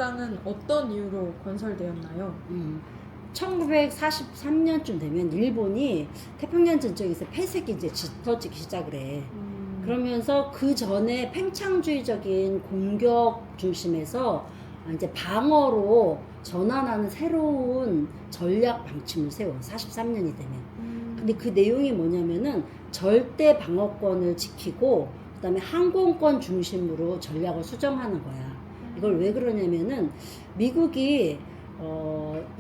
비행장은 어떤 이유로 건설되었나요? 1943년쯤 되면 일본이 태평양 전쟁에서 폐색이 이제 짙어지기 시작을 해. 그러면서 그 전에 팽창주의적인 공격 중심에서 이제 방어로 전환하는 새로운 전략 방침을 세워. 43년이 되면. 근데 그 내용이 뭐냐면은 절대 방어권을 지키고 그다음에 항공권 중심으로 전략을 수정하는 거야. 이걸 왜 그러냐면은 미국이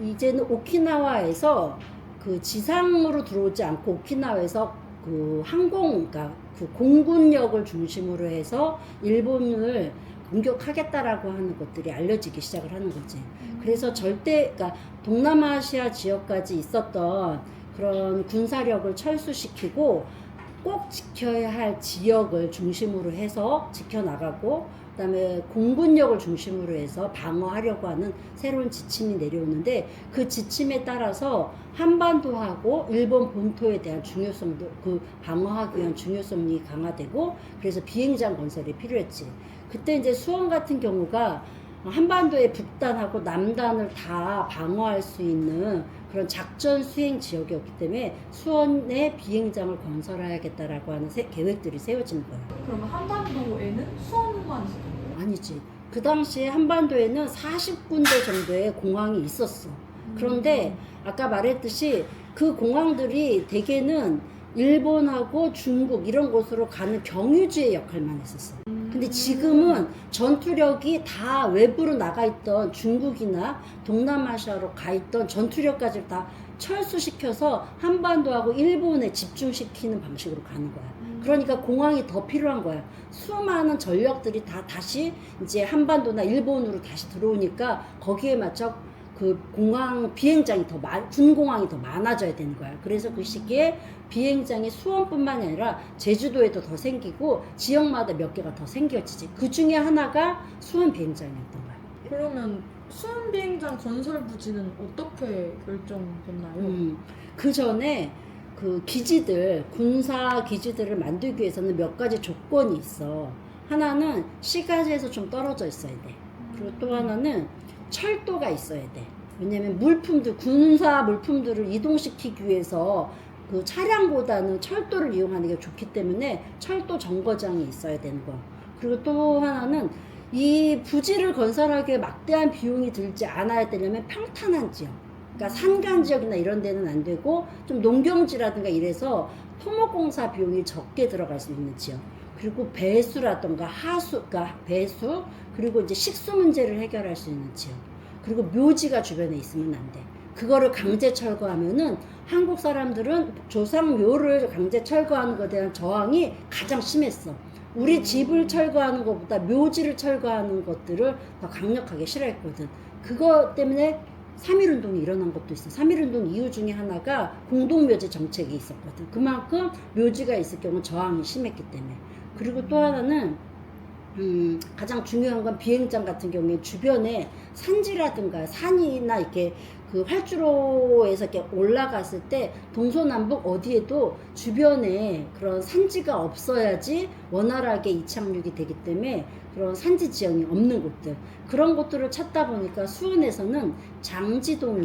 이제는 오키나와에서 그 지상으로 들어오지 않고 오키나와에서 그 그러니까 그 공군력을 중심으로 해서 일본을 공격하겠다라고 하는 것들이 알려지기 시작을 하는 거지. 그래서 그러니까 동남아시아 지역까지 있었던 그런 군사력을 철수시키고 꼭 지켜야 할 지역을 중심으로 해서 지켜나가고 그다음에 공군력을 중심으로 해서 방어하려고 하는 새로운 지침이 내려오는데 그 지침에 따라서 한반도하고 일본 본토에 대한 중요성도 그 방어하기 위한 중요성이 강화되고 그래서 비행장 건설이 필요했지. 그때 이제 수원 같은 경우가 한반도의 북단하고 남단을 다 방어할 수 있는 그런 작전 수행 지역이었기 때문에 수원에 비행장을 건설해야겠다라고 하는 계획들이 세워진 거예요. 그러면 한반도에는 수원만 있었던 거예요? 아니지. 그 당시에 한반도에는 40군데 정도의 공항이 있었어. 그런데 아까 말했듯이 그 공항들이 대개는 일본하고 중국 이런 곳으로 가는 경유지의 역할만 했었어. 근데 지금은 전투력이 다 외부로 나가 있던 중국이나 동남아시아로 가 있던 전투력까지 다 철수시켜서 한반도하고 일본에 집중시키는 방식으로 가는 거야. 그러니까 공항이 더 필요한 거야. 수많은 전력들이 다 다시 이제 한반도나 일본으로 다시 들어오니까 거기에 맞춰 그 공항 비행장이 군공항이 더 많아져야 되는 거야. 그래서 그 시기에 비행장이 수원뿐만이 아니라 제주도에도 더 생기고 지역마다 몇 개가 더 생겨지지. 그 중에 하나가 수원 비행장이었던 거야. 그러면 수원 비행장 건설 부지는 어떻게 결정됐나요? 그 전에 그 기지들, 군사 기지들을 만들기 위해서는 몇 가지 조건이 있어. 하나는 시가지에서 좀 떨어져 있어야 돼. 그리고 또 하나는 철도가 있어야 돼. 왜냐면 군사 물품들을 이동시키기 위해서 그 차량보다는 철도를 이용하는 게 좋기 때문에 철도 정거장이 있어야 되는 거. 그리고 또 하나는 이 부지를 건설하기에 막대한 비용이 들지 않아야 되려면 평탄한 지역. 그러니까 산간 지역이나 이런 데는 안 되고 좀 농경지라든가 이래서 토목공사 비용이 적게 들어갈 수 있는 지역. 그리고 배수라든가 그러니까 배수, 그리고 이제 식수 문제를 해결할 수 있는 지역. 그리고 묘지가 주변에 있으면 안 돼. 그거를 강제 철거하면은 한국 사람들은 조상묘를 강제 철거하는 것에 대한 저항이 가장 심했어. 우리 집을 철거하는 것보다 묘지를 철거하는 것들을 더 강력하게 싫어했거든. 그것 때문에 3.1운동이 일어난 것도 있어. 3.1운동 이유 중에 하나가 공동묘지 정책이 있었거든. 그만큼 묘지가 있을 경우 저항이 심했기 때문에. 그리고 또 하나는 가장 중요한 건 비행장 같은 경우에 주변에 산지라든가 산이나 이렇게 그 활주로에서 이렇게 올라갔을 때 동서남북 어디에도 주변에 그런 산지가 없어야지 원활하게 이착륙이 되기 때문에 그런 산지 지형이 없는 곳들, 그런 곳들을 찾다 보니까 수원에서는 장지동,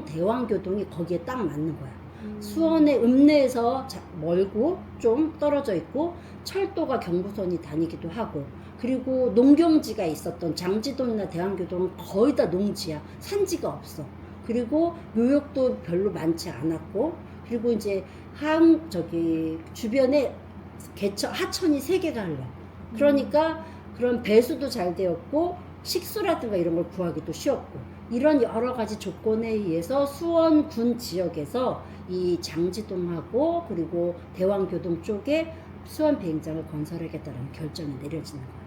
대왕교동이 거기에 딱 맞는 거야. 수원의 읍내에서 멀고 좀 떨어져 있고 철도가 경부선이 다니기도 하고, 그리고 농경지가 있었던 장지동이나 대왕교동은 거의 다 농지야. 산지가 없어. 그리고 묘역도 별로 많지 않았고, 그리고 이제 주변에 하천이 3개가 흘러. 그러니까 그런 배수도 잘 되었고 식수라든가 이런 걸 구하기도 쉬웠고, 이런 여러 가지 조건에 의해서 수원군 지역에서 이 장지동하고 그리고 대왕교동 쪽에 수원 비행장을 건설하겠다는 결정이 내려지는 거예요.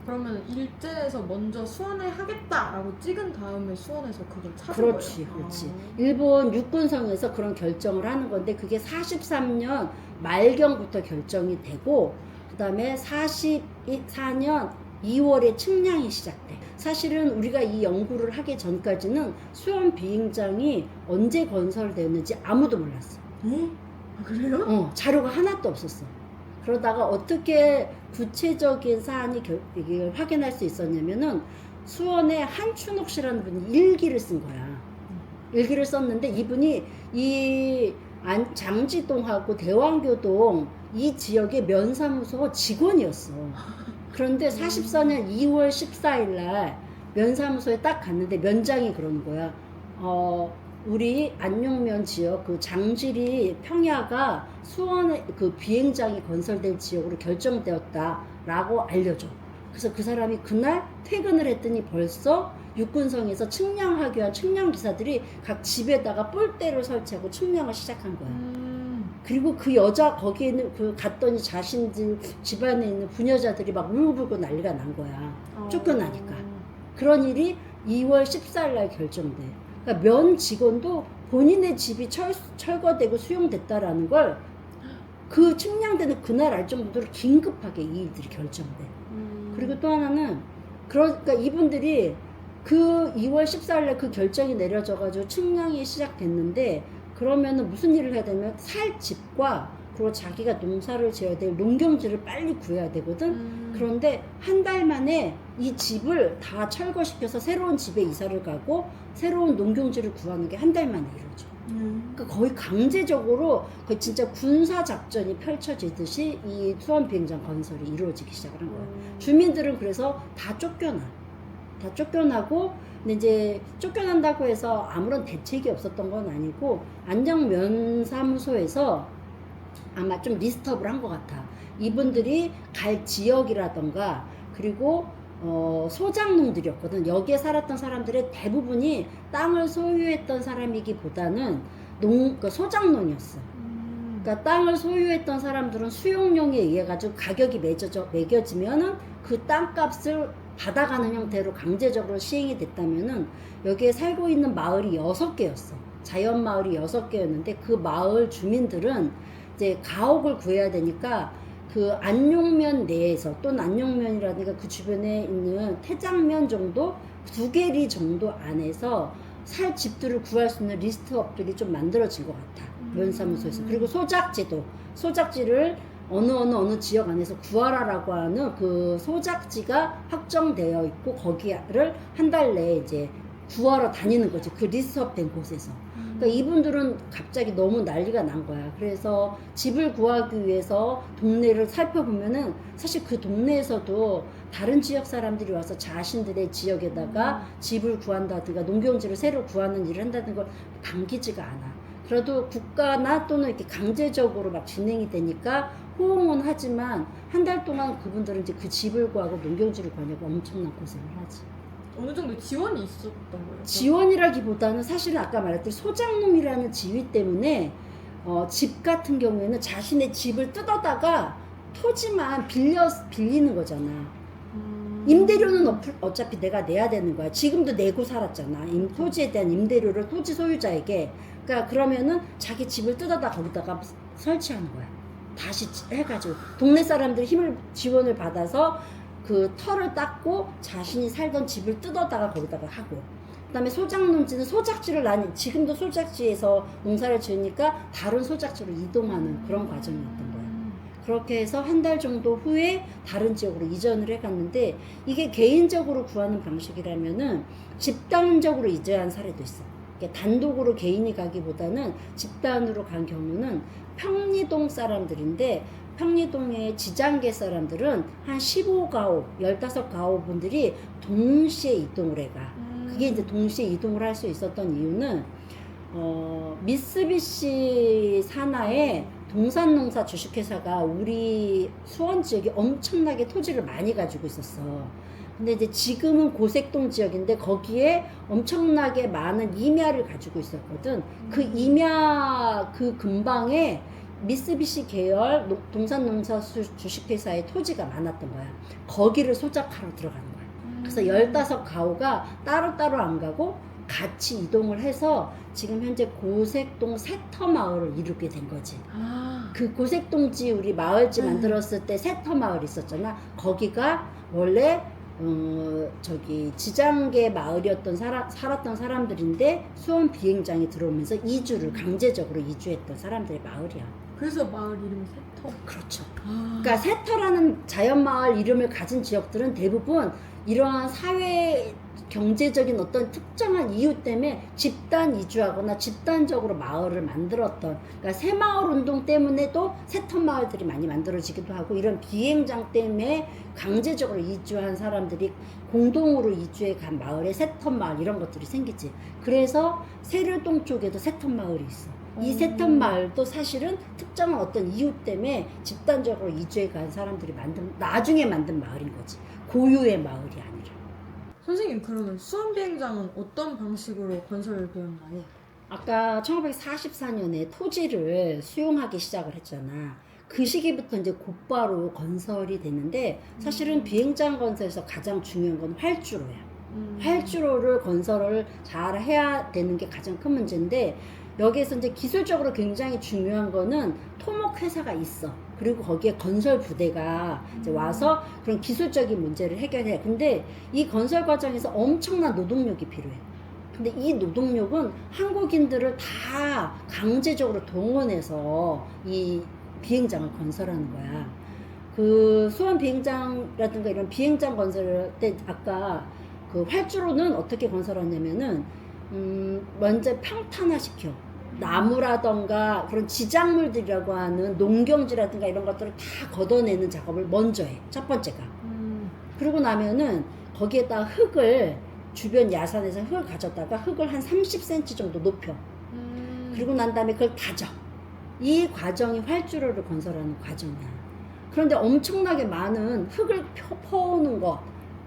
그러면 일제에서 먼저 수원에 하겠다라고 찍은 다음에 수원에서 그걸 찾은 그렇지, 거예요? 그렇지. 일본 육군성에서 그런 결정을 하는 건데 그게 43년 말경부터 결정이 되고, 그 다음에 44년 2월에 측량이 시작돼. 사실은 우리가 이 연구를 하기 전까지는 수원 비행장이 언제 건설되었는지 아무도 몰랐어. 아, 그래요? 자료가 하나도 없었어. 그러다가 어떻게 구체적인 사안이 이게 확인할 수 있었냐면은 수원에 한춘옥 씨라는 분이 일기를 쓴 거야. 일기를 썼는데 이분이 이 장지동하고 대왕교동 이 지역의 면사무소 직원이었어. 그런데 44년 2월 14일 날 면사무소에 딱 갔는데 면장이 그러는 거야. 우리 안용면 지역 그 장지리 평야가 수원의 그 비행장이 건설될 지역으로 결정되었다라고 알려줘. 그래서 그 사람이 그날 퇴근을 했더니 벌써 육군성에서 측량하기 위한 측량 기사들이 각 집에다가 폴대를 설치하고 측량을 시작한 거야. 그리고 그 여자 거기에 있는 그 갔더니 자신들 집안에 있는 부녀자들이 막 울고불고 난리가 난 거야. 쫓겨나니까. 그런 일이 2월 14일 날 결정돼. 그러니까 면 직원도 본인의 집이 철거되고 수용됐다라는 걸 그 측량되는 그날 알 정도로 긴급하게 이 일들이 결정돼. 그리고 또 하나는 그러니까 이분들이 그 2월 14일 날 그 결정이 내려져가지고 측량이 시작됐는데 그러면은 무슨 일을 해야 되냐면 살 집과 그리고 자기가 농사를 지어야 될 농경지를 빨리 구해야 되거든. 그런데 한 달 만에 이 집을 다 철거시켜서 새로운 집에 이사를 가고 새로운 농경지를 구하는 게 한 달 만에 이루어져. 그러니까 거의 강제적으로 거의 진짜 군사 작전이 펼쳐지듯이 이 수원 비행장 건설이 이루어지기 시작을 한 거야. 주민들은 그래서 다 쫓겨나. 다 쫓겨나고 근데 이제 쫓겨난다고 해서 아무런 대책이 없었던 건 아니고 안정면사무소에서 아마 좀 리스트업을 한 것 같아. 이분들이 갈 지역이라던가 그리고 소작농들이었거든. 여기에 살았던 사람들의 대부분이 땅을 소유했던 사람이기보다는 그러니까 소작농이었어. 그러니까 땅을 소유했던 사람들은 수용료에 의해 가지고 가격이 매겨지면은 그 땅값을 받아가는 형태로 강제적으로 시행이 됐다면은 여기에 살고 있는 마을이 6개였어. 자연 마을이 6개였는데 그 마을 주민들은 이제 가옥을 구해야 되니까 그 안용면 내에서 또는 안용면이라든가 그 주변에 있는 태장면 정도 2개리 정도 안에서 살 집들을 구할 수 있는 리스트업들이 좀 만들어진 것 같아. 면사무소에서. 그리고 소작지를 어느 지역 안에서 구하라라고 하는 그 소작지가 확정되어 있고 거기를 한 달 내에 이제 구하러 다니는 거지. 그 리스트업된 곳에서. 그러니까 이분들은 갑자기 너무 난리가 난 거야. 그래서 집을 구하기 위해서 동네를 살펴보면은 사실 그 동네에서도 다른 지역 사람들이 와서 자신들의 지역에다가 집을 구한다든가 농경지를 새로 구하는 일을 한다는 걸 당기지가 않아. 그래도 국가나 또는 이렇게 강제적으로 막 진행이 되니까 호응은 하지만 한 달 동안 그분들은 이제 그 집을 구하고 농경지를 구하려고 엄청난 고생을 하지. 어느 정도 지원이 있었던 거예요? 지원이라기보다는 사실은 아까 말했듯이 소작농이라는 지위 때문에 집 같은 경우에는 자신의 집을 뜯어다가 토지만 빌리는 거잖아. 임대료는 어차피 내가 내야 되는 거야. 지금도 내고 살았잖아. 토지에 대한 임대료를 토지 소유자에게. 그러니까 그러면은 자기 집을 뜯어다 거기다가 설치하는 거야. 다시 해가지고 동네 사람들이 지원을 받아서 그 털을 닦고 자신이 살던 집을 뜯어다가 거기다가 하고, 그 다음에 소작농지는 소작지를 지금도 소작지에서 농사를 지으니까 다른 소작지로 이동하는 그런 과정이었던 거야. 그렇게 해서 한 달 정도 후에 다른 지역으로 이전을 해갔는데 이게 개인적으로 구하는 방식이라면은 집단적으로 이전한 사례도 있어. 단독으로 개인이 가기보다는 집단으로 간 경우는 평리동 사람들인데 평리동의 지장계 사람들은 한 15가옥, 15가옥 분들이 동시에 이동을 해가. 그게 이제 동시에 이동을 할 수 있었던 이유는 미쓰비시 산하에 동산농사 주식회사가 우리 수원 지역에 엄청나게 토지를 많이 가지고 있었어. 근데 이제 지금은 고색동 지역인데 거기에 엄청나게 많은 임야를 가지고 있었거든. 그 임야 그 근방에 미쓰비시 계열 동산농사 주식회사의 토지가 많았던 거야. 거기를 소작하러 들어가는 거야. 그래서 15가구가 따로따로 안 가고 같이 이동을 해서 지금 현재 고색동 세터마을을 이루게 된 거지. 그 고색동지 우리 마을지 만들었을 때 세터마을 있었잖아. 거기가 원래 저기 지장계 마을이었던 살았던 사람들인데 수원 비행장이 들어오면서 강제적으로 이주했던 사람들의 마을이야. 그래서 마을 이름이 세터. 그렇죠. 그러니까 세터라는 자연마을 이름을 가진 지역들은 대부분 이러한 사회 경제적인 어떤 특정한 이유 때문에 집단 이주하거나 집단적으로 마을을 만들었던, 그러니까 새마을 운동 때문에도 세터 마을들이 많이 만들어지기도 하고, 이런 비행장 때문에 강제적으로 이주한 사람들이 공동으로 이주해 간 마을에 세터 마을 이런 것들이 생기지. 그래서 세류동 쪽에도 세터 마을이 있어. 이 세터 마을도 사실은 특정한 어떤 이유 때문에 집단적으로 이주해 간 사람들이 나중에 만든 마을인 거지. 고유의 마을이 아니라. 선생님, 그러면 수원 비행장은 어떤 방식으로 건설되었나요? 아까 1944년에 토지를 수용하기 시작을 했잖아. 그 시기부터 이제 곧바로 건설이 됐는데, 사실은 비행장 건설에서 가장 중요한 건 활주로야. 활주로를 건설을 잘 해야 되는 게 가장 큰 문제인데, 여기에서 이제 기술적으로 굉장히 중요한 거는 토목 회사가 있어. 그리고 거기에 건설 부대가 이제 와서 그런 기술적인 문제를 해결해. 근데 이 건설 과정에서 엄청난 노동력이 필요해. 근데 이 노동력은 한국인들을 다 강제적으로 동원해서 이 비행장을 건설하는 거야. 그 수원 비행장이라든가 이런 비행장 건설 때 아까 그 활주로는 어떻게 건설하냐면은 먼저 평탄화시켜. 나무라던가 그런 지작물들이라고 하는 농경지라든가 이런 것들을 다 걷어내는 작업을 먼저 해. 첫 번째가. 그러고 나면은 거기에다 흙을, 주변 야산에서 흙을 가져다가 흙을 한 30cm 정도 높여. 그리고 난 다음에 그걸 다져. 이 과정이 활주로를 건설하는 과정이야. 그런데 엄청나게 많은 흙을 퍼오는 것,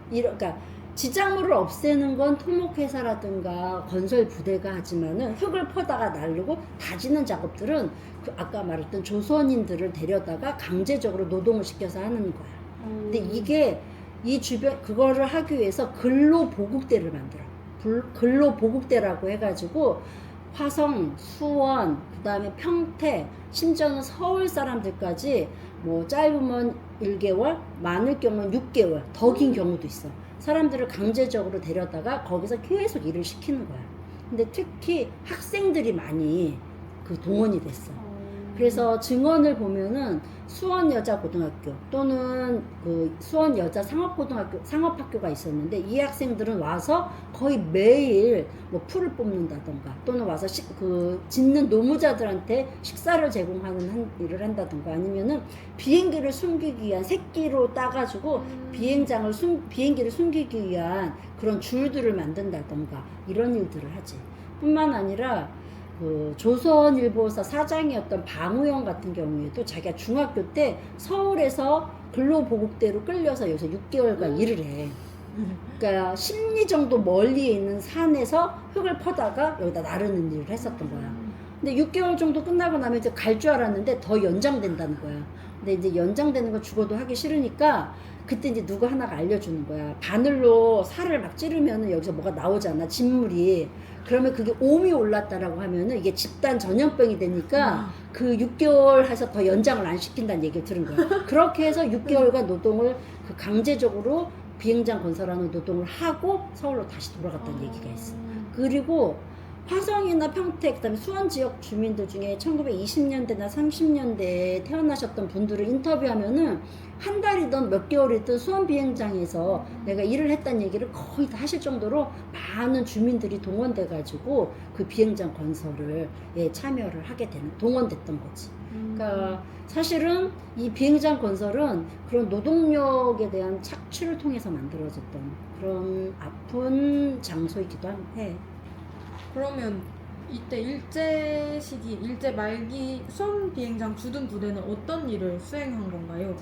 그러니까 지작물을 없애는 건 토목회사라든가 건설 부대가 하지만은 흙을 퍼다가 날리고 다지는 작업들은 그 아까 말했던 조선인들을 데려다가 강제적으로 노동을 시켜서 하는 거야. 근데 이게 이 주변 그거를 하기 위해서 근로보국대를 만들어. 근로보국대라고 해가지고 화성, 수원, 그 다음에 평택, 심지어는 서울 사람들까지 뭐 짧으면 1개월, 많을 경우는 6개월, 더 긴 경우도 있어. 사람들을 강제적으로 데려다가 거기서 계속 일을 시키는 거야. 근데 특히 학생들이 많이 그 동원이 됐어. 그래서 증언을 보면은 수원 여자 고등학교 또는 그 수원 여자 상업고등학교, 상업학교가 있었는데, 이 학생들은 와서 거의 매일 뭐 풀을 뽑는다던가 또는 와서 그 짓는 노무자들한테 식사를 제공하는 일을 한다던가, 아니면은 비행기를 숨기기 위한 새끼로 따가지고 비행기를 숨기기 위한 그런 줄들을 만든다던가 이런 일들을 하지. 뿐만 아니라 그 조선일보사 사장이었던 방우영 같은 경우에도 자기가 중학교 때 서울에서 근로보국대로 끌려서 여기서 6개월간 일을 해. 그러니까 10리 정도 멀리에 있는 산에서 흙을 퍼다가 여기다 나르는 일을 했었던 거야. 근데 6개월 정도 끝나고 나면 이제 갈 줄 알았는데 더 연장된다는 거야. 근데 이제 연장되는 거 죽어도 하기 싫으니까 그때 이제 누구 하나가 알려주는 거야. 바늘로 살을 막 찌르면은 여기서 뭐가 나오잖아, 진물이. 그러면 그게 옴이 올랐다라고 하면은 이게 집단 전염병이 되니까 그 6개월 해서 더 연장을 안 시킨다는 얘기를 들은 거야. 그렇게 해서 6개월간 노동을 그 강제적으로 비행장 건설하는 노동을 하고 서울로 다시 돌아갔다는 얘기가 있어. 그리고 화성이나 평택, 그다음에 수원 지역 주민들 중에 1920년대나 30년대에 태어나셨던 분들을 인터뷰하면은 한 달이든 몇 개월이든 수원 비행장에서 내가 일을 했다는 얘기를 거의 다 하실 정도로 많은 주민들이 동원돼가지고 그 비행장 건설을 참여를 하게 되는, 동원됐던 거지. 그러니까 사실은 이 비행장 건설은 그런 노동력에 대한 착취를 통해서 만들어졌던 그런 아픈 장소이기도 해. 그러면 이때 일제 시기, 일제 말기 수원 비행장 주둔 부대는 어떤 일을 수행한 건가요?